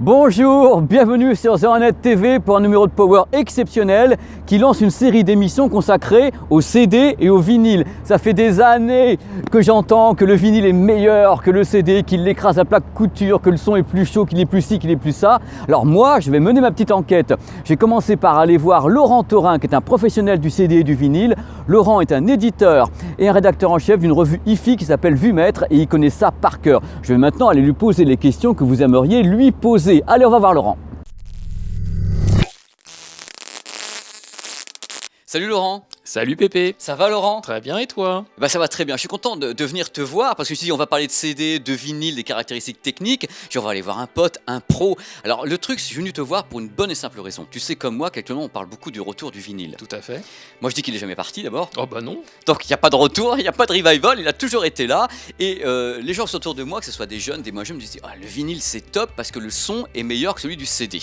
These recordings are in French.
Bonjour, bienvenue sur The Hornet TV pour un numéro de Power exceptionnel qui lance une série d'émissions consacrées au CD et au vinyle. Ça fait des années que j'entends que le vinyle est meilleur que le CD, qu'il l'écrase à plaque couture, que le son est plus chaud, qu'il est plus ci, qu'il est plus ça. Alors moi, je vais mener ma petite enquête. J'ai commencé par aller voir Laurent Taurin qui est un professionnel du CD et du vinyle. Laurent est un éditeur et un rédacteur en chef d'une revue hi-fi qui s'appelle Vumètre et il connaît ça par cœur. Je vais maintenant aller lui poser les questions que vous aimeriez lui poser. Allez, on va voir Laurent. Salut Laurent. Salut Pépé. Ça va Laurent? Très bien, et toi? Ça va très bien, je suis content de venir te voir parce que si on va parler de CD, de vinyle, des caractéristiques techniques, on va aller voir un pote, un pro. Alors le truc, je suis venu te voir pour une bonne et simple raison. Tu sais comme moi qu'actuellement on parle beaucoup du retour du vinyle. Tout à fait. Moi je dis qu'il est jamais parti d'abord. Oh bah non. Donc il n'y a pas de retour, il n'y a pas de revival, il a toujours été là. Et les gens autour de moi, que ce soit des jeunes, des moins jeunes, me disent le vinyle c'est top parce que le son est meilleur que celui du CD.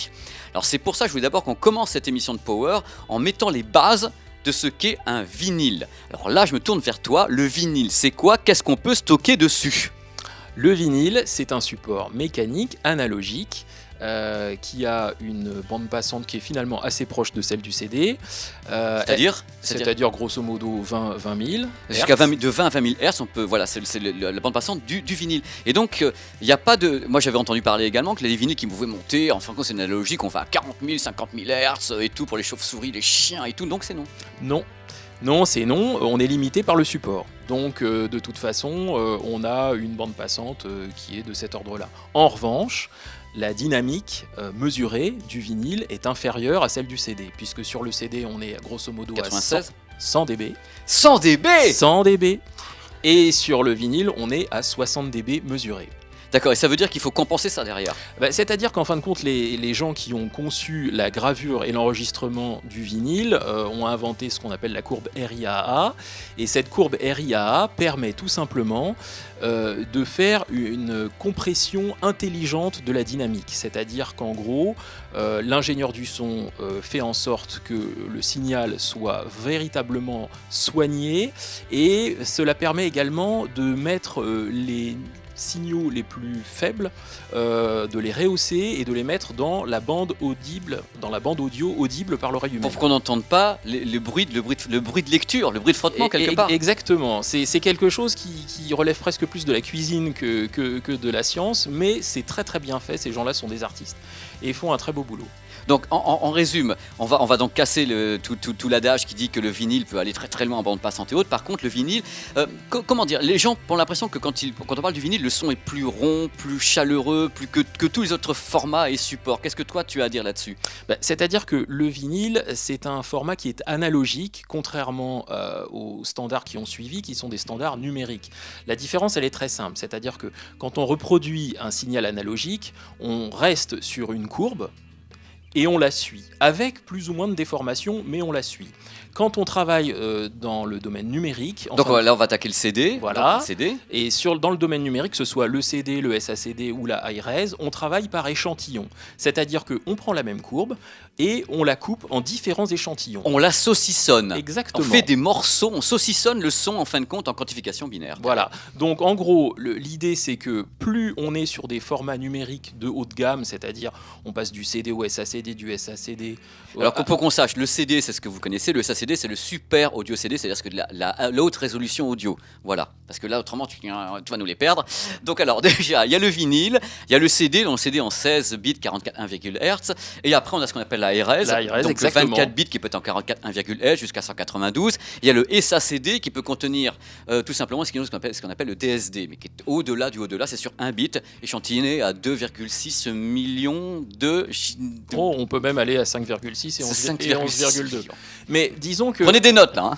Alors c'est pour ça que je voulais d'abord qu'on commence cette émission de Power en mettant les bases de ce qu'est un vinyle. Alors là, je me tourne vers toi. Le vinyle, c'est quoi? Qu'est-ce qu'on peut stocker dessus? Le vinyle, c'est un support mécanique analogique qui a une bande passante qui est finalement assez proche de celle du CD. C'est-à-dire grosso modo 20 000 Jusqu'à de 20 à 20 000 Hz, on peut, voilà, c'est la bande passante du vinyle. Et donc, il n'y a pas de... Moi, j'avais entendu parler également que les vinyles qui pouvaient monter, en fin de compte, c'est une analogie qu'on va à 40 000, 50 000 Hz et tout pour les chauves-souris, les chiens et tout, donc c'est non. Non, c'est non, on est limité par le support. Donc de toute façon, on a une bande passante qui est de cet ordre-là. En revanche, la dynamique mesurée du vinyle est inférieure à celle du CD, puisque sur le CD, on est grosso modo 96 à 100 dB. 100 dB 100 dB. Et sur le vinyle, on est à 60 dB mesurés. D'accord, et ça veut dire qu'il faut compenser ça derrière. C'est-à-dire qu'en fin de compte, les gens qui ont conçu la gravure et l'enregistrement du vinyle ont inventé ce qu'on appelle la courbe RIAA. Et cette courbe RIAA permet tout simplement de faire une compression intelligente de la dynamique. C'est-à-dire qu'en gros, l'ingénieur du son fait en sorte que le signal soit véritablement soigné. Et cela permet également de mettre les signaux les plus faibles, de les rehausser et de les mettre dans la bande audible, dans la bande audio audible par l'oreille humaine. Pour qu'on n'entende pas le bruit de lecture, le bruit de frottement quelque part. Exactement, c'est quelque chose qui relève presque plus de la cuisine que de la science, mais c'est très très bien fait, ces gens-là sont des artistes et font un très beau boulot. Donc en résumé, on va donc casser tout l'adage qui dit que le vinyle peut aller très très loin en bande passante et autres. Par contre, le vinyle, comment dire, les gens ont l'impression que quand on parle du vinyle, le son est plus rond, plus chaleureux, plus que tous les autres formats et supports. Qu'est-ce que toi tu as à dire là-dessus? C'est-à-dire que le vinyle, c'est un format qui est analogique, contrairement aux standards qui ont suivi, qui sont des standards numériques. La différence, elle est très simple, c'est-à-dire que quand on reproduit un signal analogique, on reste sur une courbe, et on la suit, avec plus ou moins de déformation, mais on la suit. Quand on travaille dans le domaine numérique... Donc là, on va attaquer le CD. Voilà. Le CD. Et dans le domaine numérique, que ce soit le CD, le SACD ou la iRes, on travaille par échantillon. C'est-à-dire qu'on prend la même courbe et on la coupe en différents échantillons. On la saucissonne. Exactement. On fait des morceaux, on saucissonne le son en fin de compte en quantification binaire. Voilà. Donc en gros, l'idée c'est que plus on est sur des formats numériques de haut de gamme, c'est-à-dire on passe du CD au SACD, du SACD... Alors pour qu'on sache, le CD c'est ce que vous connaissez, le SACD c'est le super audio CD, c'est-à-dire que la haute résolution audio. Voilà. Parce que là autrement tu vas nous les perdre. Donc alors déjà, il y a le vinyle, il y a le CD, donc le CD en 16 bits 44 1,1 Hz, et après on a ce qu'on appelle la iRes, donc exactement. le 24 bits qui peut être en 44 1,1 Hz jusqu'à 192. Il y a le SACD qui peut contenir tout simplement ce qu'on appelle le DSD, mais qui est au-delà du au-delà, c'est sur 1 bit, échantillonné à 2,6 millions de... Oh, on peut même aller à 5,6 et 11,2. Mais disons que... Prenez des notes là.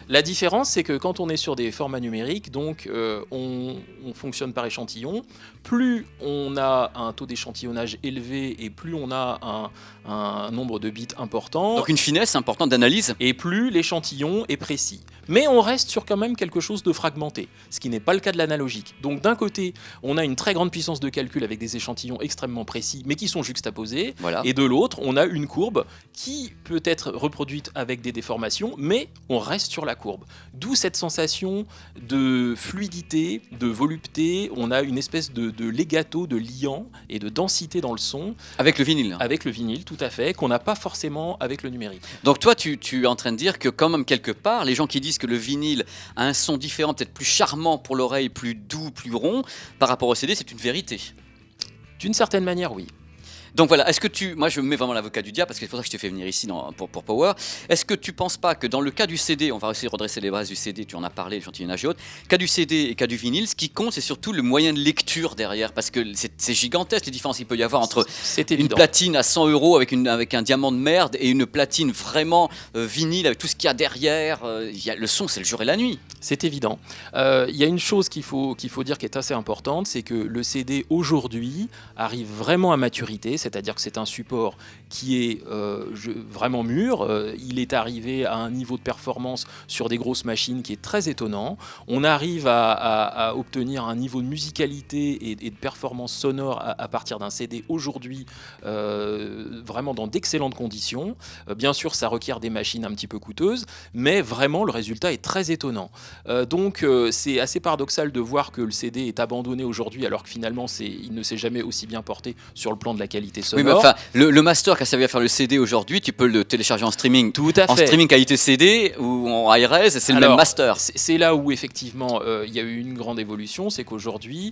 La différence, c'est que quand on est sur des formats numériques, donc on fonctionne par échantillon, plus on a un taux d'échantillonnage élevé et plus on a un nombre de bits important. Donc une finesse importante d'analyse. Et plus l'échantillon est précis. Mais on reste sur quand même quelque chose de fragmenté, ce qui n'est pas le cas de l'analogique. Donc d'un côté, on a une très grande puissance de calcul avec des échantillons extrêmement précis, mais qui sont juxtaposés. Voilà. Et de l'autre, on a une courbe qui peut être reproduite avec des déformations, mais on reste sur la courbe. D'où cette sensation de fluidité, de volupté. On a une espèce de legato, de liant et de densité dans le son. Avec le vinyle. Avec le vinyle, tout à fait, qu'on n'a pas forcément avec le numérique. Donc toi, tu es en train de dire que quand même quelque part, les gens qui disent que le vinyle a un son différent, peut-être plus charmant pour l'oreille, plus doux, plus rond, par rapport au CD, c'est une vérité. D'une certaine manière, oui. Donc voilà, moi je me mets vraiment l'avocat du diable parce que c'est pour ça que je t'ai fait venir ici pour Power. Est-ce que tu penses pas que dans le cas du CD, on va essayer de redresser les bases du CD, tu en as parlé, Jean-Thierry Haute, cas du CD et cas du vinyle, ce qui compte c'est surtout le moyen de lecture derrière parce que c'est gigantesque les différences qu'il peut y avoir entre une platine à 100 € avec un diamant de merde et une platine vraiment vinyle avec tout ce qu'il y a derrière. Le son, c'est le jour et la nuit. C'est évident. Il y a une chose qu'il faut dire qui est assez importante, c'est que le CD aujourd'hui arrive vraiment à maturité, c'est-à-dire que c'est un support qui est vraiment mûr. Il est arrivé à un niveau de performance sur des grosses machines qui est très étonnant. On arrive à obtenir un niveau de musicalité et de performance sonore à partir d'un CD aujourd'hui, vraiment dans d'excellentes conditions. Bien sûr, ça requiert des machines un petit peu coûteuses, mais vraiment le résultat est très étonnant. Donc c'est assez paradoxal de voir que le CD est abandonné aujourd'hui alors que finalement il ne s'est jamais aussi bien porté sur le plan de la qualité sonore. Oui, mais enfin, le master qui a servi à faire le CD aujourd'hui, tu peux le télécharger en streaming. Tout à fait. En streaming qualité CD ou en hi-res, c'est le même master. C'est là où effectivement il y a eu une grande évolution, c'est qu'aujourd'hui,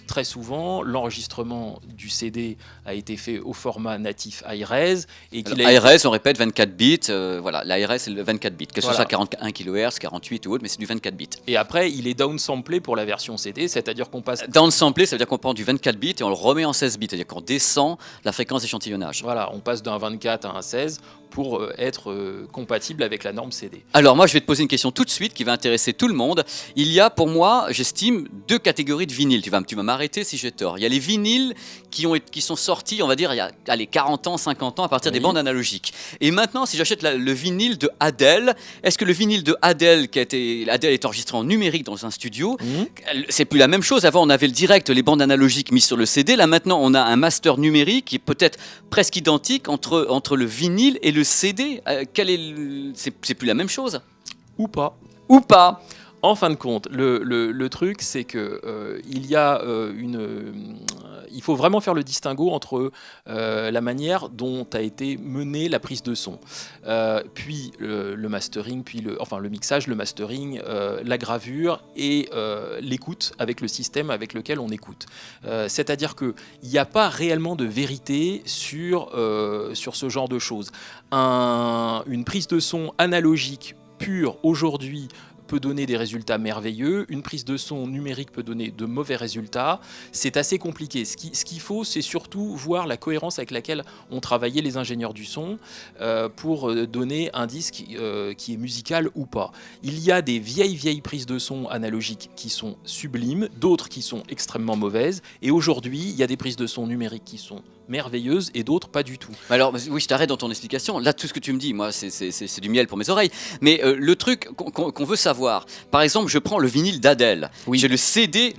très souvent, l'enregistrement du CD a été fait au format natif hi-res. hi-res, on répète, 24 bits. Voilà, l'hi-res, c'est le 24 bits. Que ce soit 41 kHz, 48 ou autre, mais c'est du 24 bits. Et après, il est downsamplé pour la version CD, c'est-à-dire qu'on passe... Downsamplé, ça veut dire qu'on prend du 24 bits et on le remet en 16 bits, c'est-à-dire qu'on descend la fréquence d'échantillonnage. Voilà, on passe d'un 24 à un 16 pour être compatible avec la norme CD. Alors moi, je vais te poser une question tout de suite qui va intéresser tout le monde. Il y a pour moi, j'estime, 2 catégories de vinyles. Tu vas m'arrêter si j'ai tort. Il y a les vinyles qui sont sortis, on va dire, il y a 40 ans, 50 ans, à partir des bandes analogiques. Et maintenant, si j'achète le vinyle de Adele, est-ce que le vinyle de Adele, Adele est enregistré en numérique dans un studio, c'est plus la même chose. Avant, on avait le direct, les bandes analogiques mises sur le CD. Là, maintenant, on a un master numérique qui est peut-être presque identique entre le vinyle et le CD. C'est plus la même chose. Ou pas. Ou pas. En fin de compte, le truc, c'est que il faut vraiment faire le distinguo entre la manière dont a été menée la prise de son, puis le mastering, puis le mixage, le mastering, la gravure et l'écoute avec le système avec lequel on écoute. C'est-à-dire qu'il n'y a pas réellement de vérité sur ce genre de choses. Une prise de son analogique pure aujourd'hui peut donner des résultats merveilleux, une prise de son numérique peut donner de mauvais résultats, c'est assez compliqué. Ce qu'il faut, c'est surtout voir la cohérence avec laquelle ont travaillé les ingénieurs du son pour donner un disque qui est musical ou pas. Il y a des vieilles prises de son analogiques qui sont sublimes, d'autres qui sont extrêmement mauvaises, et aujourd'hui, il y a des prises de son numériques qui sont merveilleuses et d'autres pas du tout. Alors oui, je t'arrête dans ton explication. Là, tout ce que tu me dis, moi, c'est du miel pour mes oreilles. Mais le truc qu'on veut savoir, par exemple, je prends le vinyle d'Adele. Oui. J'ai le CD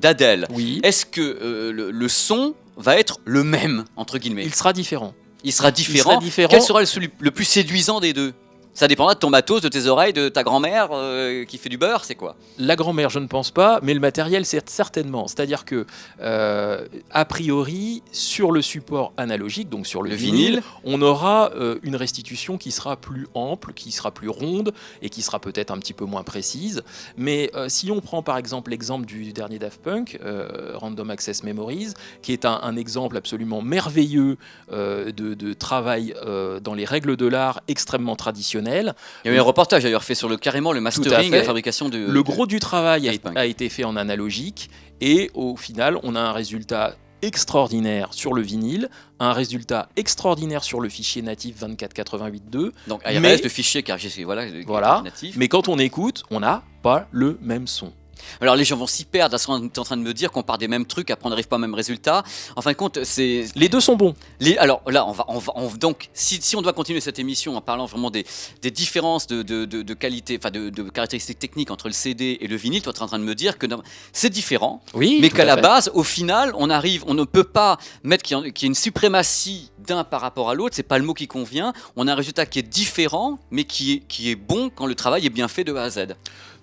d'Adele. Oui. Est-ce que le son va être le même, entre guillemets ? Il sera différent. Il sera différent. Quel sera le plus séduisant des deux ? Ça dépendra de ton matos, de tes oreilles, de ta grand-mère qui fait du beurre, c'est quoi ? La grand-mère, je ne pense pas, mais le matériel, c'est certainement. C'est-à-dire que, a priori, sur le support analogique, donc sur le vinyle, on aura une restitution qui sera plus ample, qui sera plus ronde et qui sera peut-être un petit peu moins précise. Mais si on prend par exemple l'exemple du dernier Daft Punk, Random Access Memories, qui est un exemple absolument merveilleux de travail dans les règles de l'art extrêmement traditionnelles. Il y a eu un reportage d'ailleurs fait sur carrément le mastering et la fabrication de... Le gros du travail a été fait en analogique et au final, on a un résultat extraordinaire sur le vinyle, un résultat extraordinaire sur le fichier natif 2488.2. Donc il reste le fichier car voilà. Mais quand on écoute, on n'a pas le même son. Alors les gens vont s'y perdre, tu es en train de me dire qu'on part des mêmes trucs, après on n'arrive pas au même résultat. En fin de compte, c'est... Les deux sont bons. Alors là, donc, si on doit continuer cette émission en parlant vraiment des différences de qualité, enfin de caractéristiques techniques entre le CD et le vinyle, toi tu es en train de me dire que c'est différent, Oui, mais tout qu'à à la fait. base, au final, on ne peut pas mettre qu'il y ait une suprématie d'un par rapport à l'autre, c'est pas le mot qui convient, on a un résultat qui est différent, mais qui est bon quand le travail est bien fait de A à Z.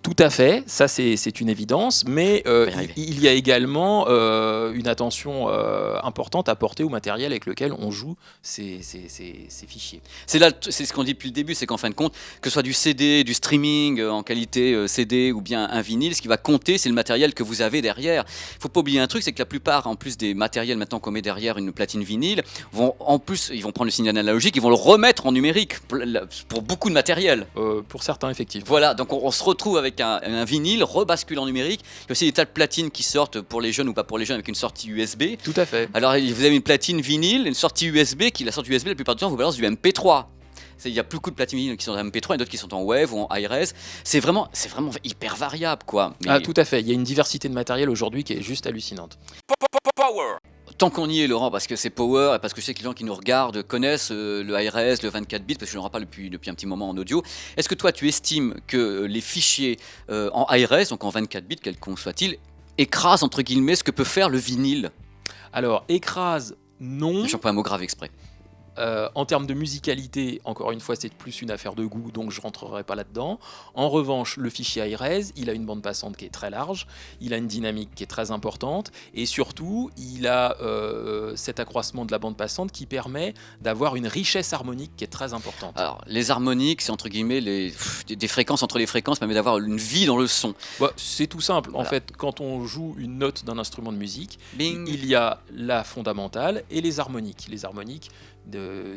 Tout à fait, ça c'est une évidence, mais va y arriver. il y a également une attention importante à porter au matériel avec lequel on joue ces fichiers. C'est ce qu'on dit depuis le début, c'est qu'en fin de compte, que ce soit du CD, du streaming en qualité CD ou bien un vinyle, ce qui va compter, c'est le matériel que vous avez derrière. Il ne faut pas oublier un truc, c'est que la plupart, en plus des matériels maintenant qu'on met derrière une platine vinyle, ils vont prendre le signal analogique, ils vont le remettre en numérique pour beaucoup de matériel. Pour certains, effectivement. Voilà, donc on se retrouve avec un vinyle rebascule en numérique. Il y a aussi des tas de platines qui sortent pour les jeunes ou pas pour les jeunes avec une sortie USB. Tout à fait. Alors vous avez une platine vinyle, une sortie USB la sortie USB la plupart du temps vous balance du MP3. Il y a beaucoup de platines vinyles qui sont en MP3 et d'autres qui sont en WAV ou en hi-res. C'est vraiment hyper variable quoi. Mais Tout à fait, il y a une diversité de matériel aujourd'hui qui est juste hallucinante. tant qu'on y est, Laurent, parce que c'est power et parce que je sais que les gens qui nous regardent connaissent le hi-res, le 24 bits, parce que je n'en parle depuis un petit moment en audio. Est-ce que toi, tu estimes que les fichiers en hi-res, donc en 24 bits, quel qu'on soit-il, écrasent entre guillemets ce que peut faire le vinyle? Alors, écrase, non. J'emploie un mot grave exprès. En termes de musicalité, encore une fois, c'est plus une affaire de goût, donc je rentrerai pas là-dedans. En revanche, le fichier hi-res, il a une bande passante qui est très large, il a une dynamique qui est très importante, et surtout, il a cet accroissement de la bande passante qui permet d'avoir une richesse harmonique qui est très importante. Alors, les harmoniques, c'est entre guillemets des fréquences entre les fréquences, permet d'avoir une vie dans le son. C'est tout simple. Voilà. En fait, quand on joue une note d'un instrument de musique, Bing. il y a la fondamentale et les harmoniques. Les harmoniques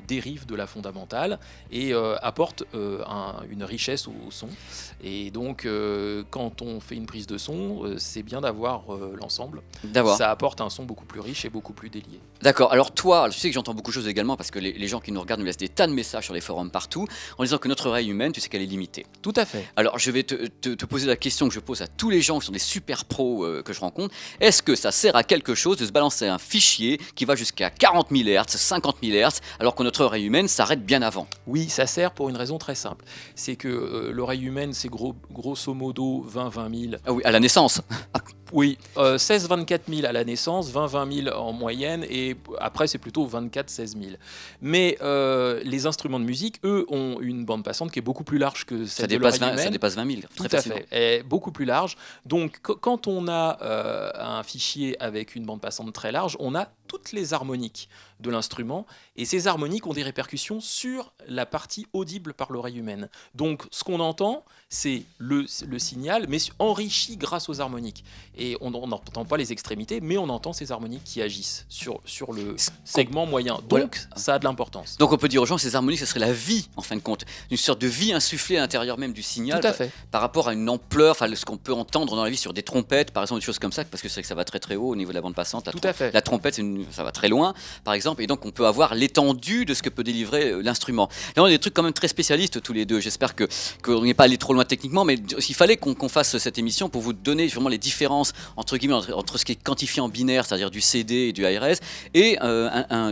dérivent de la fondamentale et apportent une richesse au son. Et donc, quand on fait une prise de son, c'est bien d'avoir l'ensemble. Ça apporte un son beaucoup plus riche et beaucoup plus délié. D'accord. Alors toi, je sais que j'entends beaucoup de choses également parce que les gens qui nous regardent nous laissent des tas de messages sur les forums partout en disant que notre oreille humaine, tu sais qu'elle est limitée. Tout à fait. Alors je vais te poser la question que je pose à tous les gens qui sont des super pros que je rencontre. Est-ce que ça sert à quelque chose de se balancer un fichier qui va jusqu'à 40 000 Hz, 50 000 Hz, alors que notre oreille humaine s'arrête bien avant? Oui, ça sert pour une raison très simple. C'est que l'oreille humaine, c'est grosso modo 20-20 000. Ah oui, à la naissance. Oui, 16-24 000 à la naissance, 20-20 000 en moyenne, et après c'est plutôt 24-16 000. Mais les instruments de musique, eux, ont une bande passante qui est beaucoup plus large que celle de l'oreille humaine. Ça dépasse 20 000, Tout très à facilement. fait, est beaucoup plus large. Donc quand on a un fichier avec une bande passante très large, on a toutes les harmoniques de l'instrument, et ces harmoniques ont des répercussions sur la partie audible par l'oreille humaine. Donc ce qu'on entend, c'est le signal, mais enrichi grâce aux harmoniques. Et on n'entend pas les extrémités, mais on entend ces harmoniques qui agissent sur le segment moyen. Donc ça a de l'importance. Donc on peut dire aux gens que ces harmoniques, ce serait la vie, en fin de compte. Une sorte de vie insufflée à l'intérieur même du signal. Tout à fait. Par rapport à une ampleur, enfin ce qu'on peut entendre dans la vie sur des trompettes, par exemple, des choses comme ça, parce que c'est vrai que ça va très très haut au niveau de la bande passante. Tout à fait. La trompette, ça va très loin, par exemple, et donc on peut avoir l'étendue de ce que peut délivrer l'instrument. Là, on a des trucs quand même très spécialistes tous les deux. J'espère qu'on n'est pas allé trop loin techniquement, mais il fallait qu'on fasse cette émission pour vous donner vraiment les différences entre guillemets entre ce qui est quantifié en binaire, c'est-à-dire du CD et du hi-res, et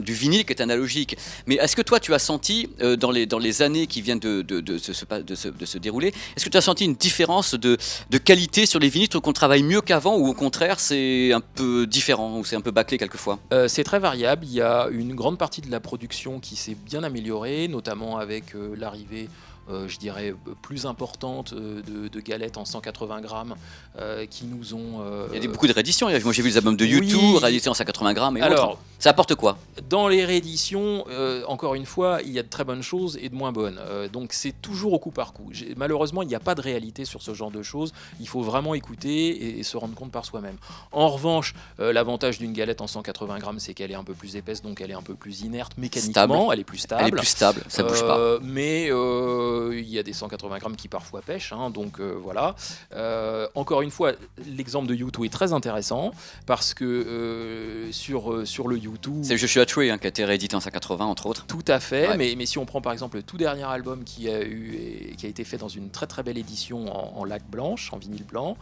du vinyle qui est analogique. Mais est-ce que toi, tu as senti dans les années qui viennent de se dérouler, est-ce que tu as senti une différence de qualité sur les vinyles, qu'on travaille mieux qu'avant, ou au contraire c'est un peu différent, ou c'est un peu bâclé quelquefois? C'est très variable. Il y a une grande partie de la production qui s'est bien améliorée, notamment avec l'arrivée je dirais plus importante de galettes en 180 grammes qui nous ont... Il y a beaucoup de rééditions. Moi j'ai vu les albums de YouTube, oui. réédités en 180 grammes et Alors, autres. Ça apporte quoi? Dans les rééditions, encore une fois, il y a de très bonnes choses et de moins bonnes. Donc c'est toujours au coup par coup. Malheureusement, il n'y a pas de réalité sur ce genre de choses. Il faut vraiment écouter et se rendre compte par soi-même. En revanche, l'avantage d'une galette en 180 grammes, c'est qu'elle est un peu plus épaisse, donc elle est un peu plus inerte mécaniquement. Elle est plus stable. Elle est plus stable, ça bouge pas. Mais il y a des 180 grammes qui parfois pêchent, hein, donc voilà. Encore une fois, l'exemple de U2 est très intéressant parce que sur le U2. C'est Joshua Tree qui a été réédité en 180 entre autres. Tout à fait, Ouais. mais si on prend par exemple le tout dernier album qui a été fait dans une très très belle édition en laque blanche, en vinyle blanc,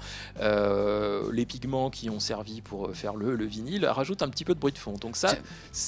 les pigments qui ont servi pour faire le vinyle rajoutent un petit peu de bruit de fond. Donc ça,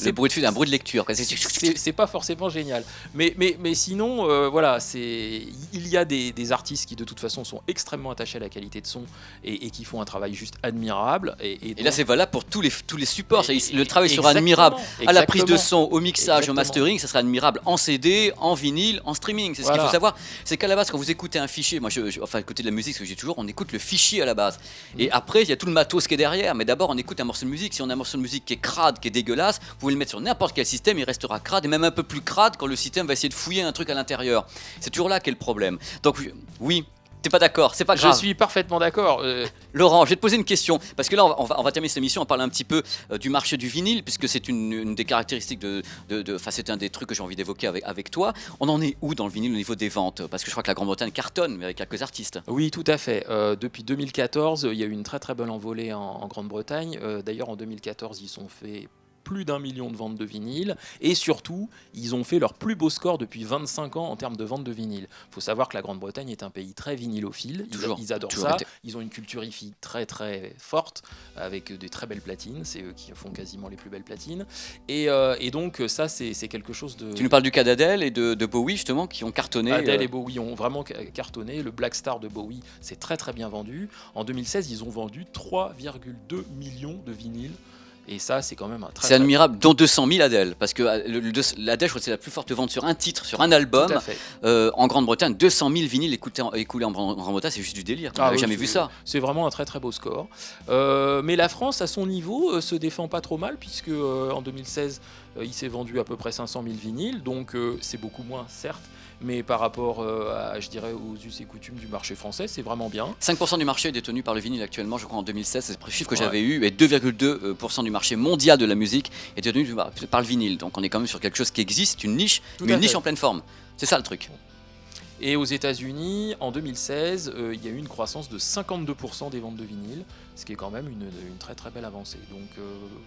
Le bruit de fil, un bruit de lecture. c'est pas forcément génial. Mais sinon, voilà, il y a des artistes qui de toute façon sont extrêmement attachés à la qualité de son et qui font un travail juste admirable. Et là, c'est valable pour tous les supports. Le travail sera Exactement, admirable à la prise de exactement. son, au mixage, Exactement. au mastering. Ça sera admirable en CD, en vinyle, en streaming. C'est ce qu'il Voilà. faut savoir. C'est qu'à la base, quand vous écoutez un fichier, moi, enfin, écouter de la musique, ce que j'ai toujours, on écoute le fichier à la base. Et après, il y a tout le matos qui est derrière. Mais d'abord, on écoute un morceau de musique. Si on a un morceau de musique qui est crade, qui est dégueulasse, vous pouvez le mettre sur n'importe quel système, il restera crade et même un peu plus crade quand le système va essayer de fouiller un truc à l'intérieur. C'est toujours là qu'est le problème. Donc, oui. T'es pas d'accord, c'est pas Je grave. suis parfaitement d'accord. Laurent, je vais te poser une question, parce que là, on va terminer cette émission en parlant un petit peu du marché du vinyle, puisque c'est une des caractéristiques enfin, c'est un des trucs que j'ai envie d'évoquer avec toi. On en est où dans le vinyle au niveau des ventes? Parce que je crois que la Grande-Bretagne cartonne, mais avec quelques artistes. Oui, tout à fait. Depuis 2014, il y a eu une très très bonne envolée en Grande-Bretagne. D'ailleurs, en 2014, ils ont fait plus d'1 million de ventes de vinyle et surtout, ils ont fait leur plus beau score depuis 25 ans en termes de ventes de vinyle. Il faut savoir que la Grande-Bretagne est un pays très vinylophile. Ils adorent toujours ça. été. Ils ont une culture hi-fi très très forte avec des très belles platines. C'est eux qui font quasiment les plus belles platines. Et donc, ça, c'est quelque chose de. Tu nous parles du cas d'Adèle et de Bowie, justement, qui ont cartonné. Adele et Bowie ont vraiment cartonné. Le Black Star de Bowie s'est très très bien vendu. En 2016, ils ont vendu 3,2 millions de vinyles. Et ça, c'est quand même un très. C'est admirable, dont 200 000 Adèle, parce que l'Adèle, je crois que c'est la plus forte vente sur un titre, sur un album. Tout à fait. En Grande-Bretagne, 200 000 vinyles écoulés en Grande-Bretagne, c'est juste du délire. On n'avait oui, jamais vu ça. C'est vraiment un très très beau score. Mais la France, à son niveau, se défend pas trop mal, puisque en 2016, il s'est vendu à peu près 500 000 vinyles. Donc c'est beaucoup moins, certes. Mais par rapport je dirais, aux us et coutumes du marché français, c'est vraiment bien. 5% du marché est détenu par le vinyle actuellement, je crois en 2016, c'est le chiffre que Ouais. j'avais eu, et 2,2% du marché mondial de la musique est détenu par le vinyle. Donc on est quand même sur quelque chose qui existe, une niche, Tout mais à une niche fait. en pleine forme. C'est ça le truc. Et aux États-Unis, en 2016, il y a eu une croissance de 52% des ventes de vinyle, ce qui est quand même une très très belle avancée. Donc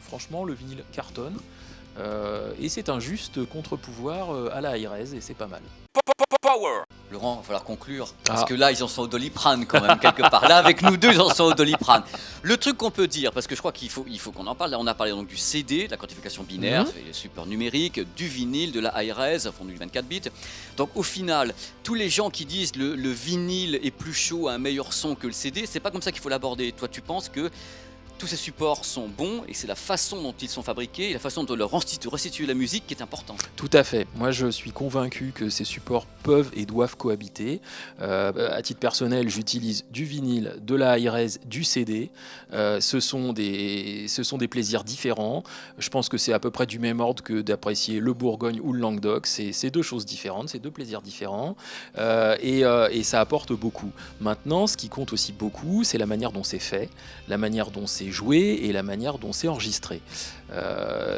franchement, le vinyle cartonne. Et c'est un juste contre-pouvoir à la hi-res et c'est pas mal. Laurent, il va falloir conclure, parce Ah. que là, ils en sont au Doliprane quand même, quelque part. Là, avec nous deux, ils en sont au Doliprane. Le truc qu'on peut dire, parce que je crois qu'il faut qu'on en parle, là, on a parlé donc du CD, de la quantification binaire, les supports numériques, du vinyle, de la hi-res, fond du 24 bits. Donc au final, tous les gens qui disent le vinyle est plus chaud, a un meilleur son que le CD, c'est pas comme ça qu'il faut l'aborder. Toi, tu penses que tous ces supports sont bons et c'est la façon dont ils sont fabriqués et la façon de leur restituer la musique qui est importante. Tout à fait. Moi, je suis convaincu que ces supports peuvent et doivent cohabiter. À titre personnel, j'utilise du vinyle, de la hi-res, du CD. Ce sont des plaisirs différents. Je pense que c'est à peu près du même ordre que d'apprécier le Bourgogne ou le Languedoc. C'est deux choses différentes, c'est deux plaisirs différents. Et ça apporte beaucoup. Maintenant, ce qui compte aussi beaucoup, c'est la manière dont c'est fait, la manière dont c'est joué et la manière dont c'est enregistré.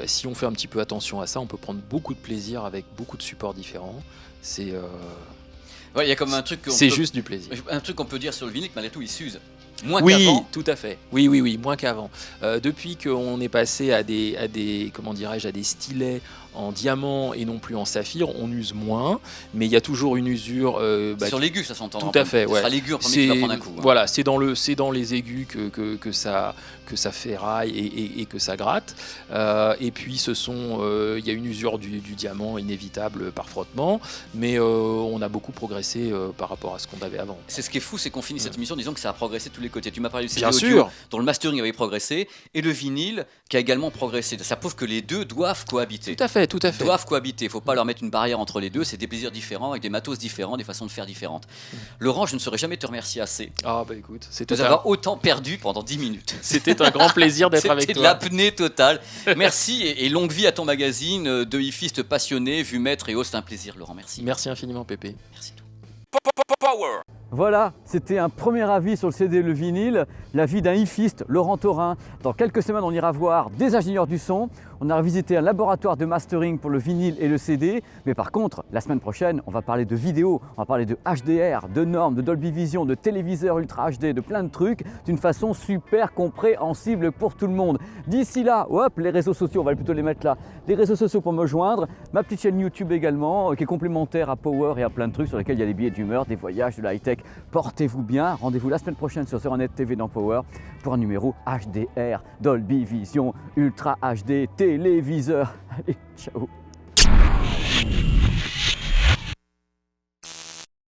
Si on fait un petit peu attention à ça, on peut prendre beaucoup de plaisir avec beaucoup de supports différents. C'est Ouais, il y a comme un truc qu'on c'est peut- juste du plaisir. un truc qu'on peut dire sur le vinyle, que malgré tout, il s'use. Moins Oui, qu'avant. tout à fait. Oui, moins qu'avant. Depuis qu'on est passé à des comment dirais-je, à des stylets en diamant et non plus en saphir, on use moins, mais il y a toujours une usure. Sur l'aigu, ça s'entend. tout à fait, Ce ouais. sera l'aigu en premier qui va prendre un coup. hein. Voilà, c'est dans les aigus que ça ferraille et que ça gratte. Et puis il y a une usure du diamant inévitable par frottement, mais on a beaucoup progressé par rapport à ce qu'on avait avant. C'est ce qui est fou, c'est qu'on finit cette émission en disant que ça a progressé de tous les côtés. Tu m'as parlé du CD Bien audio, sûr. dont le mastering avait progressé, et le vinyle qui a également progressé. Ça prouve que les deux doivent cohabiter. Tout à fait. Doivent cohabiter. Il ne faut pas leur mettre une barrière entre les deux. C'est des plaisirs différents, avec des matos différents, des façons de faire différentes. Laurent, je ne saurais jamais te remercier assez Ah bah écoute, de c'était nous avoir autant perdu pendant 10 minutes. c'était un grand plaisir d'être avec C'était de toi. l'apnée totale. Merci et longue vie à ton magazine de hifistes passionnés, vu maître et haut. C'est un plaisir, Laurent. Merci. Merci infiniment, Pépé. Merci. Voilà, c'était un premier avis sur le CD et le vinyle, l'avis d'un hifiste, Laurent Taurin. Dans quelques semaines, on ira voir des ingénieurs du son. On a visité un laboratoire de mastering pour le vinyle et le CD. Mais par contre, la semaine prochaine, on va parler de vidéo, on va parler de HDR, de normes, de Dolby Vision, de téléviseurs Ultra HD, de plein de trucs d'une façon super compréhensible pour tout le monde. D'ici là, hop, les réseaux sociaux, on va plutôt les mettre là. Les réseaux sociaux pour me joindre, ma petite chaîne YouTube également, qui est complémentaire à Power et à plein de trucs sur lesquels il y a des billets d'humeur, des voyages, de la high-tech. Portez-vous bien, rendez-vous la semaine prochaine sur Euronet TV dans Power pour un numéro HDR, Dolby Vision, Ultra HD, téléviseur. Allez, ciao.